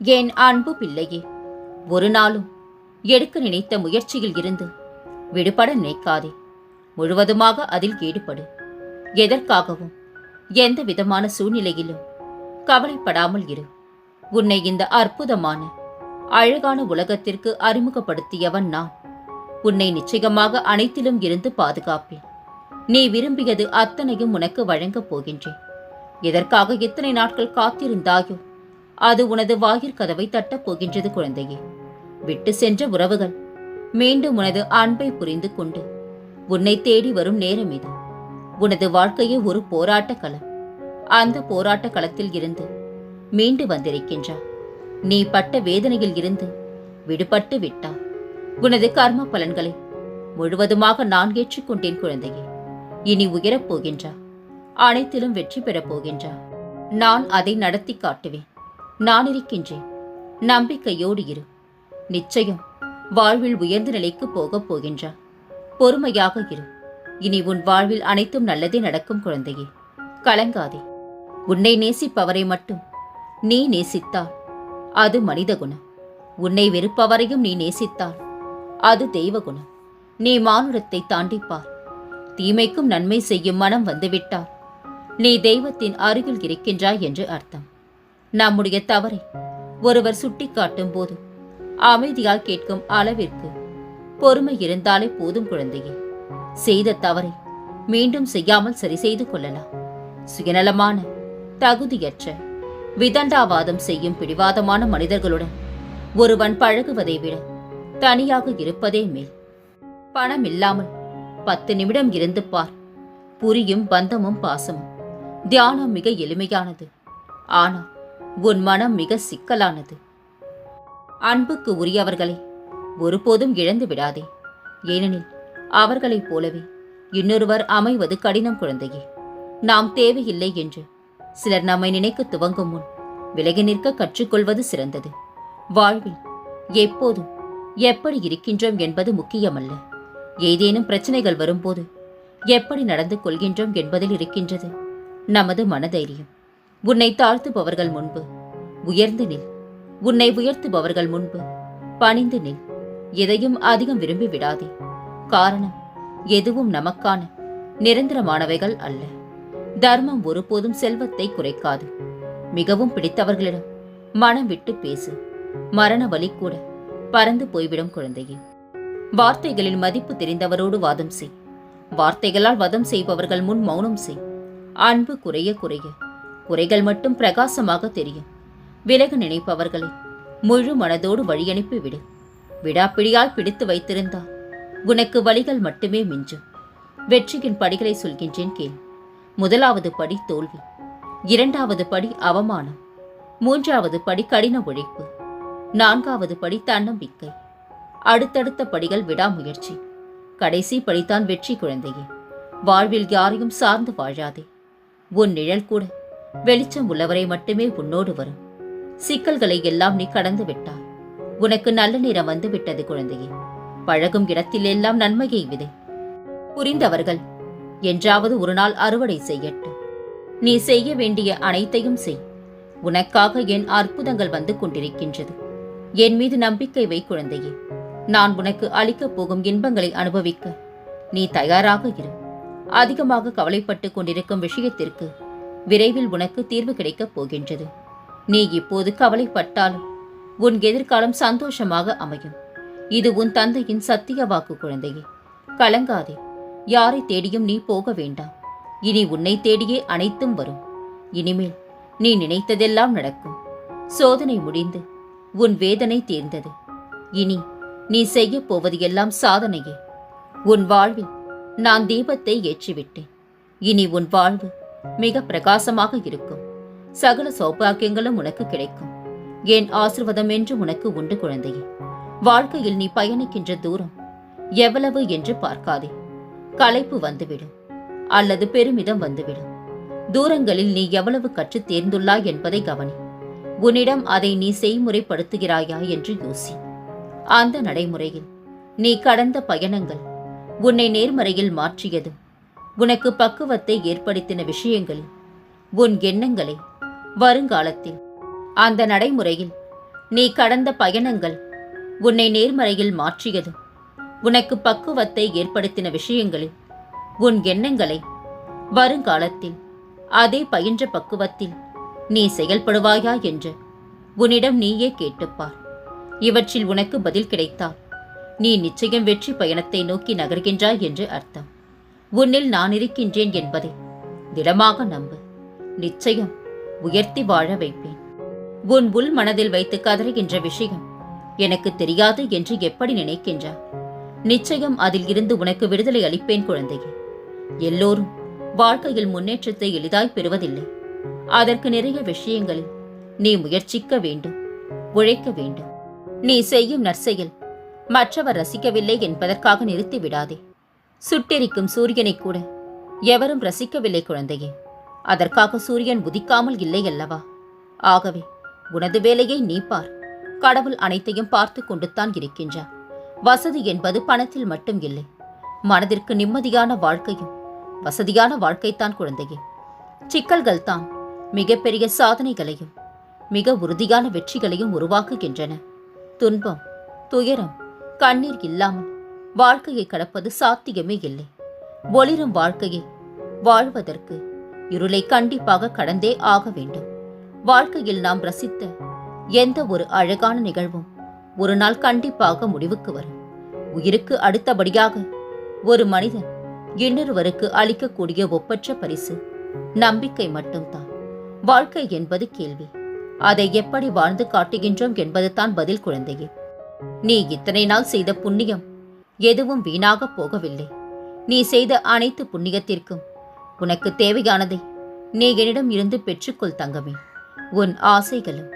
என் அன்பு பிள்ளையே, ஒரு நாளும் எடுக்க நினைத்த முயற்சியில் இருந்து விடுபட நினைக்காதே. முழுவதுமாக அதில் ஈடுபடு. எதற்காகவும் எந்த விதமான சூழ்நிலையிலும் கவலைப்படாமல் இரு. உன்னை இந்த அற்புதமான அழகான உலகத்திற்கு அறிமுகப்படுத்தியவன் நான். உன்னை நிச்சயமாக அனைத்திலும் இருந்து பாதுகாப்பேன். நீ விரும்பியது அத்தனையும் உனக்கு வழங்கப் போகின்றேன். எதற்காக இத்தனை நாட்கள் காத்திருந்தாயோ அது உனது வாயிற்கதவை தட்டப் போகின்றது குழந்தையே. விட்டு சென்ற உறவுகள் மீண்டும் உனது அன்பை புரிந்து கொண்டு உன்னை தேடி வரும் நேரம் இது. உனது வாழ்க்கையே ஒரு போராட்ட களம். அந்த போராட்ட களத்தில் இருந்து மீண்டு வந்திருக்கின்றாய். நீ பட்ட வேதனையில் இருந்து விடுபட்டு விட்டாய். உனது கர்ம பலன்களை முழுவதுமாக நான் ஏற்றுக்கொண்டேன் குழந்தையே. இனி உயரப் போகின்றா, அனைத்திலும் வெற்றி பெறப் போகின்றா. நான் அதை நடத்தி காட்டுவேன். நான் இருக்கின்றேன். நம்பிக்கையோடு இரு. நிச்சயம் வாழ்வில் உயர்ந்த நிலைக்கு போகப் போகின்றா. பொறுமையாக இரு. இனி உன் வாழ்வில் அனைத்தும் நல்லதே நடக்கும் குழந்தையே. கலங்காதே. உன்னை நேசிப்பவரை மட்டும் நீ நேசித்தால் அது மனித குணம். உன்னை வெறுப்பவரையும் நீ நேசித்தால் அது தெய்வ குணம். நீ மானுடத்தை தாண்டிப்பார். தீமைக்கும் நன்மை செய்யும் மனம் வந்துவிட்டால் நீ தெய்வத்தின் அருகில் இருக்கின்றாய் என்று அர்த்தம். நம்முடைய தவறை ஒருவர் சுட்டிக்காட்டும் போது அமைதியால் கேட்கும் அளவிற்கு பொறுமை இருந்தாலே போதும் குழந்தையே. செய்த தவறை மீண்டும் செய்யாமல் சரி செய்து கொள்ளலாம். சுயநலமான, தகுதியற்ற, விதண்டாவாதம் செய்யும் பிடிவாதமான மனிதர்களுடன் ஒருவன் பழகுவதை விட தனியாக இருப்பதே மேல். பணம் இல்லாமல் 10 நிமிடம் இருந்து பார். புரியும் பந்தமும் பாசமும். தியானம் மிக எளிமையானது, ஆனால் உன் மனம் மிக சிக்கலானது. அன்புக்கு உரியவர்களை ஒருபோதும் இழந்து விடாதே. ஏனெனில் அவர்களைப் போலவே இன்னொருவர் அமைவது கடினம் குழந்தையே. நாம் தேவையில்லை என்று சிலர் நம்மை நினைக்க துவங்கும் முன் விலகி நிற்க கற்றுக்கொள்வது சிறந்தது. வாழ்வில் எப்போதும் எப்படி இருக்கின்றோம் என்பது முக்கியமல்ல, ஏதேனும் பிரச்சனைகள் வரும்போது எப்படி நடந்து கொள்கின்றோம் என்பதில் இருக்கின்றது நமது மனதைரியம். உன்னை தாழ்த்துபவர்கள் முன்பு உயர்ந்து நில். உன்னை உயர்த்துபவர்கள் முன்பு பணிந்து நில். எதையும் அதிகம் விரும்பி விடாதே. காரணம், எதுவும் நமக்கான நிரந்தரமானவைகள் அல்ல. தர்மம் ஒருபோதும் செல்வத்தை குறைக்காது. மிகவும் பிடித்தவர்களிடம் மனம் விட்டு பேசு. மரண வலி கூட பறந்து போய்விடும் குழந்தையே. வார்த்தைகளின் மதிப்பு தெரிந்தவரோடு வாதம் செய். வார்த்தைகளால் வதம் செய்பவர்கள் முன் மௌனம் செய். அன்பு குறைய குறைய குறைகள் மட்டும் பிரகாசமாக தெரியும். விலக நினைப்பவர்களை முழு மனதோடு வழியனுப்பி விடு. விடாப்பிடியால் பிடித்து வைத்திருந்தால் உனக்கு வழிகள் மட்டுமே மிஞ்சும். வெற்றியின் படிகளை சொல்கின்றேன் கேள். முதலாவது படி தோல்வி, 2வது படி அவமானம், 3வது படி கடின உழைப்பு, 4வது படி தன்னம்பிக்கை. அடுத்தடுத்த படிகள் விடாமுயற்சி. கடைசி படித்தான் வெற்றி குழந்தையே. வாழ்வில் யாரையும் சார்ந்து வாழாதே. உன் நிழல் கூட வெளிச்சம் உள்ளவரை மட்டுமே உன்னோடு வரும். சிக்கல்களை எல்லாம் நீ கடந்து விட்டாய். உனக்கு நல்ல நேரம் வந்து விட்டது குழந்தையே. பழகும் இடத்தில் எல்லாம் நன்மையை விதை. புரிந்தவர்கள் என்றாவது ஒரு நாள் அறுவடை செய்யட்டும். நீ செய்ய வேண்டிய அனைத்தையும் செய். உனக்காக என் அற்புதங்கள் வந்து கொண்டிருக்கின்றது. என் மீது நம்பிக்கை வை குழந்தையே. நான் உனக்கு அளிக்கப் போகும் இன்பங்களை அனுபவிக்க நீ தயாராக இரு. அதிகமாக கவலைப்பட்டு கொண்டிருக்கும் விஷயத்திற்கு விரைவில் உனக்கு தீர்வு கிடைக்கப் போகின்றது. நீ இப்போது கவலைப்பட்டாலும் உன் எதிர்காலம் சந்தோஷமாக அமையும். இது உன் தந்தையின் சத்திய வாக்கு குழந்தையே. கலங்காதே. யாரை தேடியும் நீ போக வேண்டாம். இனி உன்னை தேடியே அனைத்தும் வரும். இனிமேல் நீ நினைத்ததெல்லாம் நடக்கும். சோதனை முடிந்து உன் வேதனை தீர்ந்தது. இனி நீ செய்ய போவது எல்லாம் சாதனையே. உன் வாழ்வில் நான் தீபத்தை ஏற்றிவிட்டேன். இனி உன் வாழ்வு மிக பிரகாசமாக இருக்கும். சகல சௌபாக்கியங்களும் உனக்கு கிடைக்கும். என் ஆசிர்வாதம் என்று உனக்கு உண்டு குழந்தையே. வாழ்க்கையில் நீ பயணிக்கின்ற தூரம் எவ்வளவு என்று பார்க்காதே. களைப்பு வந்துவிடும் அல்லது பெருமிதம் வந்துவிடும். தூரங்களில் நீ எவ்வளவு கற்று தேர்ந்துள்ளாய் என்பதை கவனி. உன்னிடம் அதை நீ செய்முறைப்படுத்துகிறாயா என்று யோசி. அந்த நடைமுறையில் நீ கடந்த பயணங்கள் உன்னை நேர்மறையில் மாற்றியதும் உனக்கு பக்குவத்தை ஏற்படுத்தின விஷயங்களில் உன் எண்ணங்களை வருங்காலத்தில் அந்த நடைமுறையில் நீ கடந்த பயணங்கள் உன்னை நேர்மறையில் மாற்றியதும், உனக்கு பக்குவத்தை ஏற்படுத்தின விஷயங்களில் உன் எண்ணங்களை வருங்காலத்தில் அதே பயின்ற பக்குவத்தில் நீ செயல்படுவாயா என்று உன்னிடம் நீயே கேட்டுப்பார். இவற்றில் உனக்கு பதில் கிடைத்தால் நீ நிச்சயம் வெற்றி பயணத்தை நோக்கி நகர்கின்றாய் என்று அர்த்தம். உன்னில் நான் இருக்கின்றேன் என்பதை திடமாக நம்பு. நிச்சயம் உயர்த்தி வாழ வைப்பேன். உன் உள் மனதில் வைத்து கதறுகின்ற விஷயம் எனக்கு தெரியாது என்று எப்படி நினைக்கின்றாய்? நிச்சயம் அதில் இருந்து உனக்கு விடுதலை அளிப்பேன் குழந்தையே. எல்லோரும் வாழ்க்கையில் முன்னேற்றத்தை எளிதாய் பெறுவதில்லை. அதற்கு நிறைய விஷயங்களில் நீ முயற்சிக்க வேண்டும், உழைக்க வேண்டும். நீ செய்யும் நற்செயல் மற்றவர் ரசிக்கவில்லை என்பதற்காக நிறுத்தி விடாதே. சுட்டெரிக்கும் சூரியனை கூட எவரும் ரசிக்கவில்லை குழந்தையே. அதற்காக சூரியன் உதிக்காமல் இல்லை அல்லவா? ஆகவே உனது வேலையை நீ பார். கடவுள் அனைத்தையும் பார்த்து கொண்டுத்தான் இருக்கின்றார். வசதி என்பது பணத்தில் மட்டும் இல்லை. மனதிற்கு நிம்மதியான வாழ்க்கையும் வசதியான வாழ்க்கைத்தான் குழந்தையே. சிக்கல்கள் தான் மிகப்பெரிய சாதனைகளையும் மிக உறுதியான வெற்றிகளையும் உருவாக்குகின்றன. துன்பம், துயரம், கண்ணீர் இல்லாமல் வாழ்க்கையை கடப்பது சாத்தியமே இல்லை. ஒளிரும் வாழ்க்கையை வாழ்வதற்கு இருளை கண்டிப்பாக கடந்தே ஆக வேண்டும். வாழ்க்கையில் நாம் ரசித்த எந்த ஒரு அழகான நிகழ்வும் ஒரு நாள் கண்டிப்பாக முடிவுக்கு வரும். உயிருக்கு அடுத்தபடியாக ஒரு மனிதன் இன்னொருவருக்கு அளிக்கக்கூடிய ஒப்பற்ற பரிசு நம்பிக்கை மட்டும்தான். வாழ்க்கை என்பது கேள்வி. அதை எப்படி வாழ்ந்து காட்டுகின்றோம் என்பது தான் பதில் குழந்தையே. நீ இத்தனை நாள் செய்த புண்ணியம் எதுவும் வீணாக போகவில்லை. நீ செய்த அனைத்து புண்ணியத்திற்கும் உனக்கு தேவையானதை நீ என்னிடம் இருந்து பெற்றுக்கொள் தங்கமே. உன் ஆசைகளும்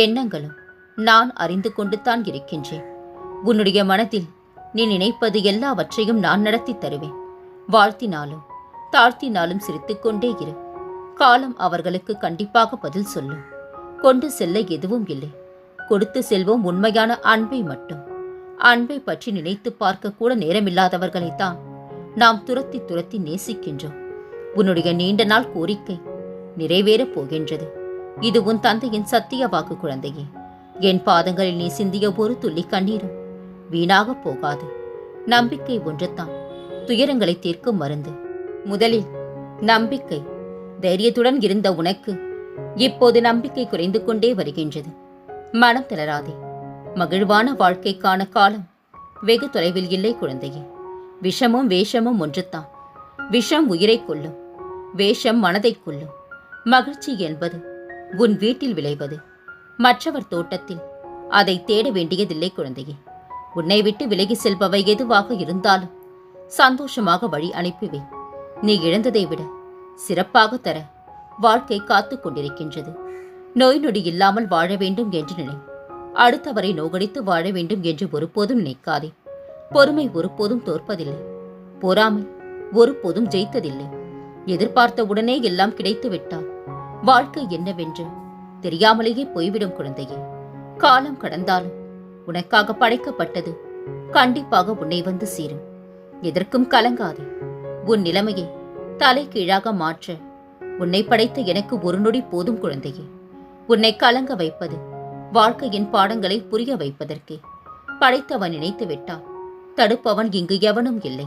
எண்ணங்களும் நான் அறிந்து கொண்டுதான் இருக்கின்றேன். உன்னுடைய மனதில் நீ நினைப்பது எல்லாவற்றையும் நான் நடத்தி தருவேன். வாழ்த்தினாலும் தாழ்த்தினாலும் சிரித்துக்கொண்டே இரு. காலம் அவர்களுக்கு கண்டிப்பாக பதில் சொல்லும். கொண்டு செல்ல எதுவும் இல்லை. கொடுத்து செல்வோம் உண்மையான அன்பை மட்டும். அன்பை பற்றி நினைத்து பார்க்க கூட நேரமில்லாதவர்களைத்தான் நாம் துரத்தி துரத்தி நேசிக்கின்றோம். உன்னுடைய நீண்ட நாள் கோரிக்கை நிறைவேறப் போகின்றது. இது உன் தந்தையின் சத்திய வாக்கு குழந்தையே. என் பாதங்களில் நீ சிந்திய ஒரு துள்ளி கண்ணீரும் வீணாக போகாது. நம்பிக்கை ஒன்றுதான் துயரங்களை தீர்க்கும் மருந்து. முதலில் நம்பிக்கை தைரியத்துடன் இருந்த உனக்கு இப்போது நம்பிக்கை குறைந்து கொண்டே வருகின்றது. மனம் தளராதே. மகிழ்வான வாழ்க்கைக்கான காலம் வெகு தொலைவில் இல்லை குழந்தையே. விஷமும் வேஷமும் ஒன்றுதான். விஷம் உயிரை கொல்லும், வேஷம் மனதை கொல்லும். மகிழ்ச்சி என்பது உன் வீட்டில் விளைவது. மற்றவர் தோட்டத்தில் அதை தேட வேண்டியதில்லை குழந்தையே. உன்னை விட்டு விலகி செல்பவை எதுவாக இருந்தாலும் சந்தோஷமாக வழி அனுப்பிவை. நீ இழந்ததை விட சிறப்பாக தர வாழ்க்கை காத்து கொண்டிருக்கின்றது. நோய் நொடி இல்லாமல் வாழ வேண்டும் என்று நினை. அடுத்தவரை நோகடித்து வாழ வேண்டும் என்று ஒருபோதும் நினைக்காதே. பொறுமை ஒருபோதும் தோற்பதில்லை. பொறாமை ஒருபோதும் ஜெயித்ததில்லை. எதிர்பார்த்த உடனே எல்லாம் கிடைத்து விட்டால் வாழ்க்கை என்னவென்று தெரியாமலேயே போய்விடும் குழந்தையே. காலம் கடந்தாலும் உனக்காக படைக்கப்பட்டது கண்டிப்பாக உன்னை வந்து சேரும். எதற்கும் கலங்காதே. உன் நிலைமையை தலை கீழாக மாற்ற உன்னை படைத்த எனக்கு ஒரு நொடி போதும் குழந்தையே. உன்னை கலங்க வைப்பது வாழ்க்கையின் பாடங்களை புரிய வைப்பதற்கே. படைத்தவன் நினைத்து விட்டான், தடுப்பவன் இங்கு எவனும் இல்லை.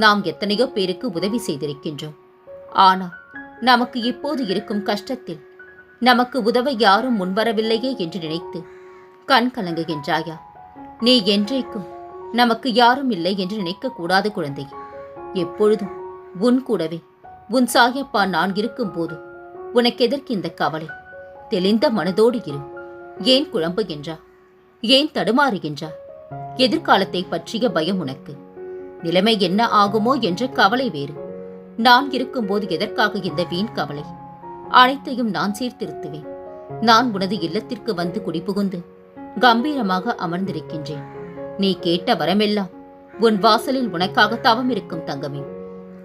நாம் எத்தனையோ பேருக்கு உதவி செய்திருக்கின்றோம். ஆனால் நமக்கு இப்போது இருக்கும் கஷ்டத்தில் நமக்கு உதவ யாரும் முன்வரவில்லையே என்று நினைத்து கண் கலங்குகின்றாயா? நீ என்றைக்கும் நமக்கு யாரும் இல்லை என்று நினைக்க கூடாது குழந்தையே. எப்பொழுதும் உன் கூடவே உன் சாயப்பா நான் இருக்கும்போது உனக்கு எதற்கு இந்த கவலை? தெளிந்த மனதோடு இரு. ஏன் குழம்புகின்றா? ஏன் தடுமாறுகின்றா? எதிர்காலத்தை பற்றிய பயம் உனக்கு. நிலைமை என்ன ஆகுமோ என்ற கவலை வேறு. நான் இருக்கும்போது எதற்காக இந்த வீண் கவலை? அனைத்தையும் நான் சீர்திருத்துவேன். நான் உனது இல்லத்திற்கு வந்து குடிபுகுந்து கம்பீரமாக அமர்ந்திருக்கின்றேன். நீ கேட்ட வரமெல்லாம் உன் வாசலில் உனக்காக தவம் இருக்கும் தங்கமே.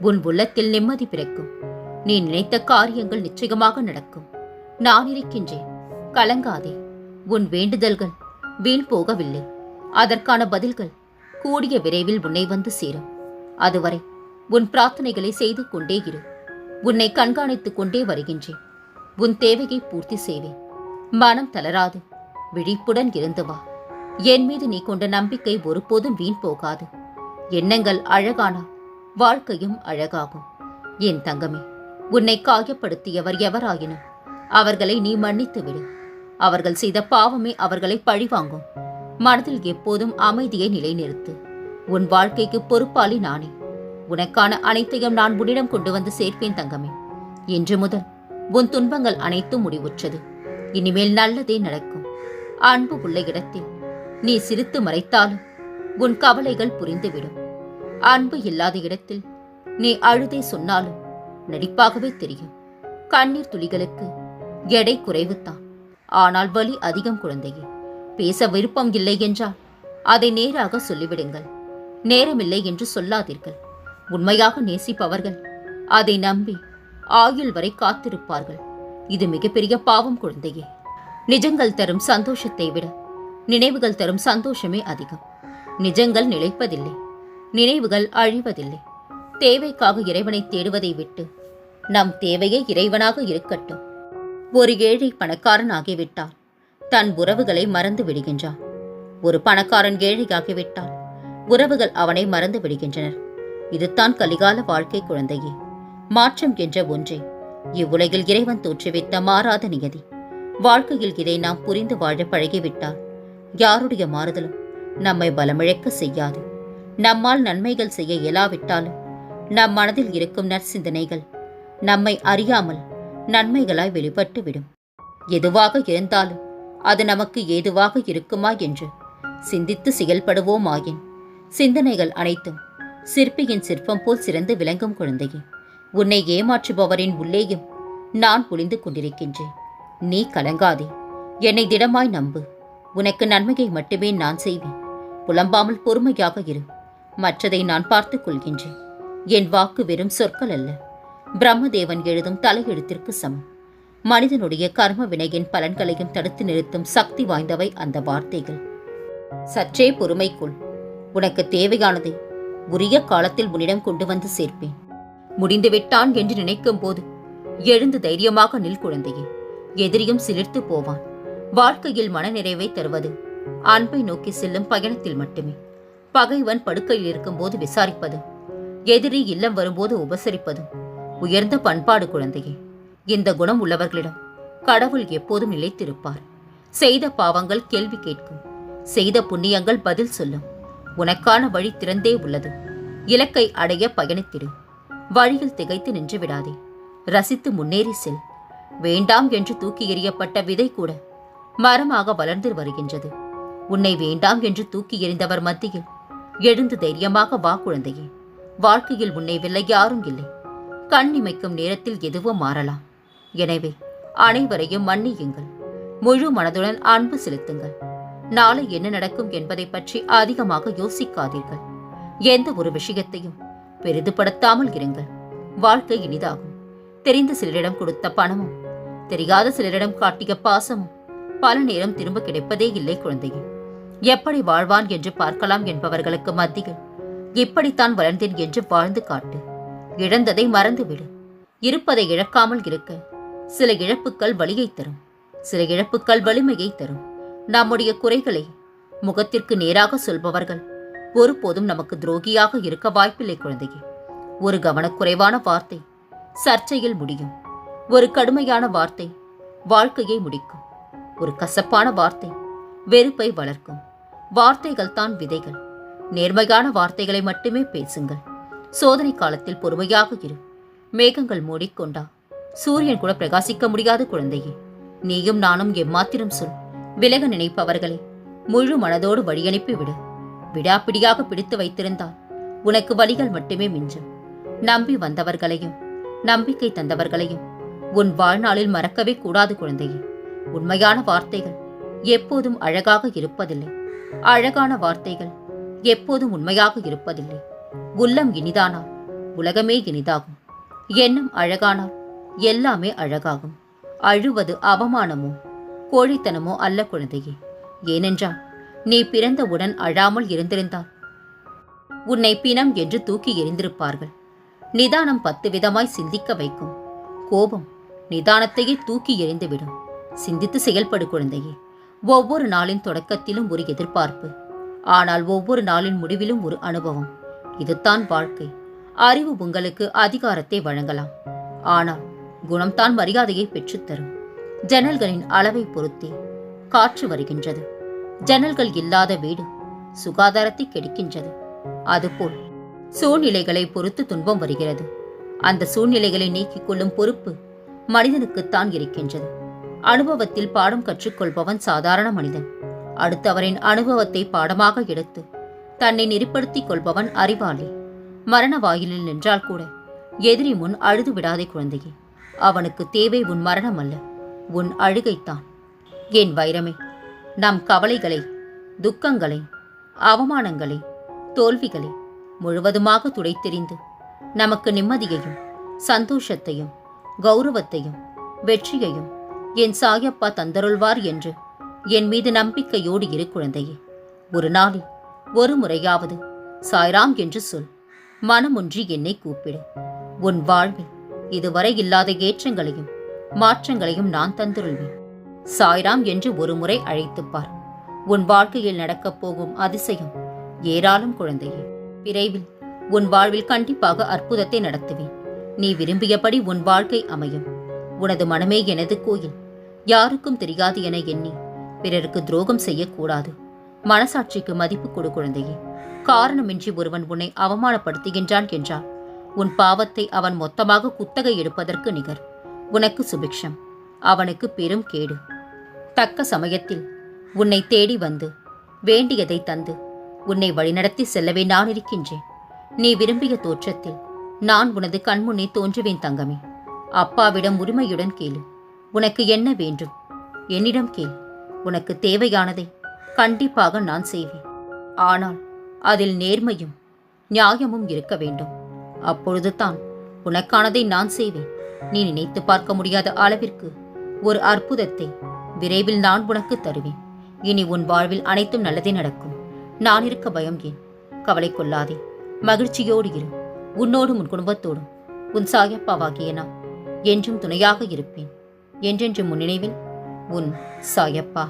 உன் உள்ளத்தில் நிம்மதி பிறக்கும். நீ நினைத்த காரியங்கள் நிச்சயமாக நடக்கும். நான் இருக்கின்றேன். கலங்காதே. உன் வேண்டுதல்கள் வீண் போகவில்லை. அதற்கான பதில்கள் கூடிய விரைவில் உன்னை வந்து சேரும். அதுவரை உன் பிரார்த்தனைகளை செய்து கொண்டே இரு. உன்னை கண்காணித்துக் கொண்டே வருகின்றேன். உன் தேவையை பூர்த்தி செய்வேன். மனம் தளராது. விழிப்புடன் இருந்து வா. என் மீது நீ கொண்ட நம்பிக்கை ஒருபோதும் வீண் போகாது. எண்ணங்கள் அழகானால் வாழ்க்கையும் அழகாகும். என் தங்கமே, உன்னை காயப்படுத்தியவர் எவராயினும் அவர்களை நீ மன்னித்து விடு. அவர்கள் செய்த பாவமே அவர்களை பழிவாங்கும். மனதில் எப்போதும் அமைதியை நிலைநிறுத்து. உன் வாழ்க்கைக்கு பொறுப்பாளி நானே. உனக்கான அனைத்தையும் நான் உன்னிடம் கொண்டு வந்து சேர்ப்பேன் தங்கமே. இன்று முதல் உன் துன்பங்கள் அனைத்தும் முடிவுற்றது. இனிமேல் நல்லதே நடக்கும். அன்பு உள்ள இடத்தில் நீ சிரித்து மறைத்தாலும் உன் கவலைகள் புரிந்துவிடும். அன்பு இல்லாத இடத்தில் நீ அழுதே சொன்னாலும் நடிப்பாகவே தெரியும். கண்ணீர் துளிகளுக்கு எடை குறைவுதான், ஆனால் வலி அதிகம். குழந்தையே, பேச விருப்பம் இல்லை என்றால் அதை நேராக சொல்லிவிடுங்கள். நேரமில்லை என்று சொல்லாதீர்கள். உண்மையாக நேசிப்பவர்கள் அதை நம்பி ஆயுள் வரை காத்திருப்பார்கள். இது மிகப்பெரிய பாவம் குழந்தையே. நிஜங்கள் தரும் சந்தோஷத்தை விட நினைவுகள் தரும் சந்தோஷமே அதிகம். நிஜங்கள் நிலைப்பதில்லை, நினைவுகள் அழிவதில்லை. தேவைக்காக இறைவனை தேடுவதை விட்டு நம் தேவையே இறைவனாக இருக்கட்டும். ஒரு ஏழை பணக்காரன் ஆகிவிட்டால் தன் உறவுகளை மறந்து விடுகின்றான். ஒரு பணக்காரன் ஏழையாகிவிட்டால் உறவுகள் அவனை மறந்து விடுகின்றனர். இதுதான் கலிகால வாழ்க்கை குழந்தையே. மாற்றம் என்ற ஒன்றே இவ்வுலகில் இறைவன் தோற்றுவித்த மாறாத நியதி. வாழ்க்கையில் இதை நாம் புரிந்து வாழ பழகிவிட்டால் யாருடைய மாறுதலும் நம்மை பலமிழக்க செய்யாது. நம்மால் நன்மைகள் செய்ய இயலாவிட்டாலும் நம் மனதில் இருக்கும் நற்சிந்தனைகள் நம்மை அறியாமல் நன்மைகளாய் வெளிப்பட்டு விடும். எதுவாக இருந்தாலும் அது நமக்கு ஏதுவாக இருக்குமா என்று சிந்தித்து செயல்படுவோமாயின் சிந்தனைகள் அனைத்தும் சிற்பியின் சிற்பம் போல் சிறந்து விளங்கும் குழந்தையே. உன்னை ஏமாற்றுபவரின் உள்ளேயும் நான் ஒளிந்து கொண்டிருக்கின்றேன். நீ கலங்காதே, என்னை திடமாய் நம்பு. உனக்கு நன்மையை மட்டுமே நான் செய்வேன். புலம்பாமல் பொறுமையாக இரு. மற்றதை நான் பார்த்துக் கொள்கின்றேன். என் வாக்கு வெறும் சொற்கள் அல்ல, பிரம்மதேவன் எழுதும் தலையெழுத்திற்கு சமம். மனிதனுடைய கர்ம வினையின் பலன்களையும் தடுத்து நிறுத்தும் சக்தி வாய்ந்தவை அந்த வார்த்தைகள். சற்றே பொறுமைக்குள். உனக்கு தேவையானதை உரிய காலத்தில் உன்னிடம் கொண்டு வந்து சேர்ப்பேன். முடிந்துவிட்டான் என்று நினைக்கும் போது எழுந்து தைரியமாக நில் குழந்தையே. எதிரியும் சிலிர்த்து போவான். வாழ்க்கையில் மனநிறைவை தருவது அன்பை நோக்கி செல்லும் பயணத்தில் மட்டுமே. பகைவன் படுக்கையில் இருக்கும்போது விசாரிப்பதும் எதிரி இல்லம் வரும்போது உபசரிப்பதும் உயர்ந்த பண்பாடு குழந்தையே. இந்த குணம் உள்ளவர்களிடம் கடவுள் எப்போதும் நிலைத்திருப்பார். செய்த பாவங்கள் கேள்வி கேட்கும், செய்த புண்ணியங்கள் பதில் சொல்லும். உனக்கான வழி திறந்தே உள்ளது. இலக்கை அடைய பயணித்திடு. வழியில் திகைத்து நின்று விடாதே. ரசித்து முன்னேறி செல். வேண்டாம் என்று தூக்கி எறியப்பட்ட விதை கூட மரமாக வளர்ந்து வருகின்றது. உன்னை வேண்டாம் என்று தூக்கி எறிந்தவர் மத்தியில் எழுந்து தைரியமாக வா குழந்தையே. வாழ்க்கையில் உன்னை வெல்ல யாரும் இல்லை. கண் இமைக்கும் நேரத்தில் எதுவும் மாறலாம். எனவே அனைவரையும் மன்னியுங்கள். முழு மனதுடன் அன்பு செலுத்துங்கள். நாளை என்ன நடக்கும் என்பதை பற்றி அதிகமாக யோசிக்காதீர்கள். எந்த ஒரு விஷயத்தையும் பெரிதுபடுத்தாமல் இருங்கள். வாழ்க்கை இனிதாகும். தெரிந்த சிலரிடம் கொடுத்த பணமும் தெரியாத சிலரிடம் காட்டிய பாசமும் பல நேரம் திரும்ப கிடைப்பதே இல்லை குழந்தையே. எப்படி வாழ்வான் என்று பார்க்கலாம் என்பவர்களுக்கு மத்தியில் இப்படித்தான் வளர்ந்தேன் என்று வாழ்ந்து காட்டு. இழந்ததை மறந்துவிடு. இருப்பதை இழக்காமல் இருக்க சில இழப்புக்கள் வலியை தரும், சில இழப்புக்கள் வலிமையை தரும். நம்முடைய குறைகளை முகத்திற்கு நேராக சொல்பவர்கள் ஒருபோதும் நமக்கு துரோகியாக இருக்க வாய்ப்பில்லை குழந்தையே. ஒரு கவனக்குறைவான வார்த்தை சர்ச்சையில் முடியும். ஒரு கடுமையான வார்த்தை வாழ்க்கையை முடிக்கும். ஒரு கசப்பான வார்த்தை வெறுப்பை வளர்க்கும். வார்த்தைகள் தான் விதைகள். நேர்மையான வார்த்தைகளை மட்டுமே பேசுங்கள். சோதனை காலத்தில் பொறுமையாக இரு. மேகங்கள் மூடிக்கொண்டா சூரியன் கூட பிரகாசிக்க முடியாத குழந்தையே. நீயும் நானும் எம்மாத்திரம் சொல். விலக நினைப்பவர்களை முழு மனதோடு வழியனுப்பி விடு. விடாப்பிடியாக பிடித்து வைத்திருந்தால் உனக்கு வலிகள் மட்டுமே மிஞ்சும். நம்பி வந்தவர்களையும் நம்பிக்கை தந்தவர்களையும் உன் வாழ்நாளில் மறக்கவே கூடாது குழந்தையே. உண்மையான வார்த்தைகள் எப்போதும் அழகாக இருப்பதில்லை. அழகான வார்த்தைகள் எப்போதும் உண்மையாக இருப்பதில்லை. உள்ளம் இனிதானால் உலகமே இனிதாகும். எண்ணம் அழகானால் எல்லாமே அழகாகும். அழுவது அவமானமோ கோழைத்தனமோ அல்ல குழந்தையே. ஏனென்றால் நீ பிறந்தவுடன் அழாமல் இருந்திருந்தால் உன்னை பிணம் என்று தூக்கி எறிந்திருப்பார்கள். நிதானம் 10 விதமாய் சிந்திக்க வைக்கும். கோபம் நிதானத்தையே தூக்கி எறிந்துவிடும். சிந்தித்து செயல்படு குழந்தையே. ஒவ்வொரு நாளின் தொடக்கத்திலும் ஒரு எதிர்பார்ப்பு, ஆனால் ஒவ்வொரு நாளின் முடிவிலும் ஒரு அனுபவம். இதுதான் வாழ்க்கை. அறிவு உங்களுக்கு அதிகாரத்தை வழங்கலாம், ஆனால் குணம்தான் மரியாதையை பெற்றுத்தரும். ஜன்னல்களின் அளவை பொறுத்தே காற்று வருகின்றது. ஜன்னல்கள் இல்லாத வீடு சுகாதாரத்தை கெடுக்கின்றது. அதுபோல் சூழ்நிலைகளை பொறுத்து துன்பம் வருகிறது. அந்த சூழ்நிலைகளை நீக்கிக் கொள்ளும் பொறுப்பு மனிதனுக்குத்தான் இருக்கின்றது. அனுபவத்தில் பாடம் கற்றுக்கொள்பவன் சாதாரண மனிதன். அடுத்தவரின் அனுபவத்தை பாடமாக எடுத்து தன்னை நெறிப்படுத்திக் கொள்பவன் அறிவாளி. மரண வாயிலில் நின்றால் கூட எதிரி முன் அழுது விடாதே குழந்தையே. அவனுக்கு தேவை உன் மரணம் அல்ல, உன் அழுகைத்தான். என் வைரமே, நம் கவலைகளை, துக்கங்களை, அவமானங்களை, தோல்விகளை முழுவதுமாக துடைத்தெறிந்து நமக்கு நிம்மதியையும் சந்தோஷத்தையும் கௌரவத்தையும் வெற்றியையும் என் சாயப்பா தந்தருள்வார் என்று என் மீது நம்பிக்கையோடு இரு குழந்தையே. ஒரு நாளில் ஒரு முறையாவது சாய்ராம் என்று சொல். மனமொன்றி என்னை கூப்பிடு. உன் வாழ்வில் இதுவரை இல்லாத ஏற்றங்களையும் மாற்றங்களையும் நான் தந்துருள்வேன். சாய்ராம் என்று ஒரு முறை அழைத்துப்பார். உன் வாழ்க்கையில் நடக்கப் போகும் அதிசயம் ஏராளம் குழந்தையே. விரைவில் உன் வாழ்வில் கண்டிப்பாக அற்புதத்தை நடத்துவேன். நீ விரும்பியபடி உன் வாழ்க்கை அமையும். உனது மனமே எனது கோயில். யாருக்கும் தெரியாது என எண்ணி பிறருக்கு துரோகம் செய்யக்கூடாது. மனசாட்சிக்கு மதிப்பு கொடு குழந்தையே. காரணமின்றி ஒருவன் உன்னை அவமானப்படுத்துகின்றான் என்றால் உன் பாவத்தை அவன் மொத்தமாக குத்தகை எடுப்பதற்கு நிகர். உனக்கு சுபிக்ஷம், அவனுக்கு பெரும் கேடு. தக்க சமயத்தில் உன்னை தேடி வந்து வேண்டியதை தந்து உன்னை வழிநடத்தி செல்லவே நான் இருக்கின்றேன். நீ விரும்பிய தோற்றத்தில் நான் உனது கண்முன்னே தோன்றுவேன் தங்கமே. அப்பாவிடம் உரிமையுடன் கேளு. உனக்கு என்ன வேண்டும் என்னிடம் கேள். உனக்கு தேவையானதை கண்டிப்பாக நான் செய்வேன். ஆனால் அதில் நேர்மையும் நியாயமும் இருக்க வேண்டும். அப்பொழுது தான் உனக்கானதை நான் செய்வேன். நீ நினைத்து பார்க்க முடியாத அளவிற்கு ஒரு அற்புதத்தை விரைவில் நான் உனக்கு தருவேன். இனி உன் வாழ்வில் அனைத்தும் நல்லதே நடக்கும். நான் இருக்க பயம் ஏன்? கவலை கொள்ளாதே, மகிழ்ச்சியோடு இரு. உன்னோடும் உன் குடும்பத்தோடும் உன் சாயப்பாவாகிய நான் என்றும் துணையாக இருப்பேன். என்றென்றும் முன் நினைவில் உன் சாயப்பா.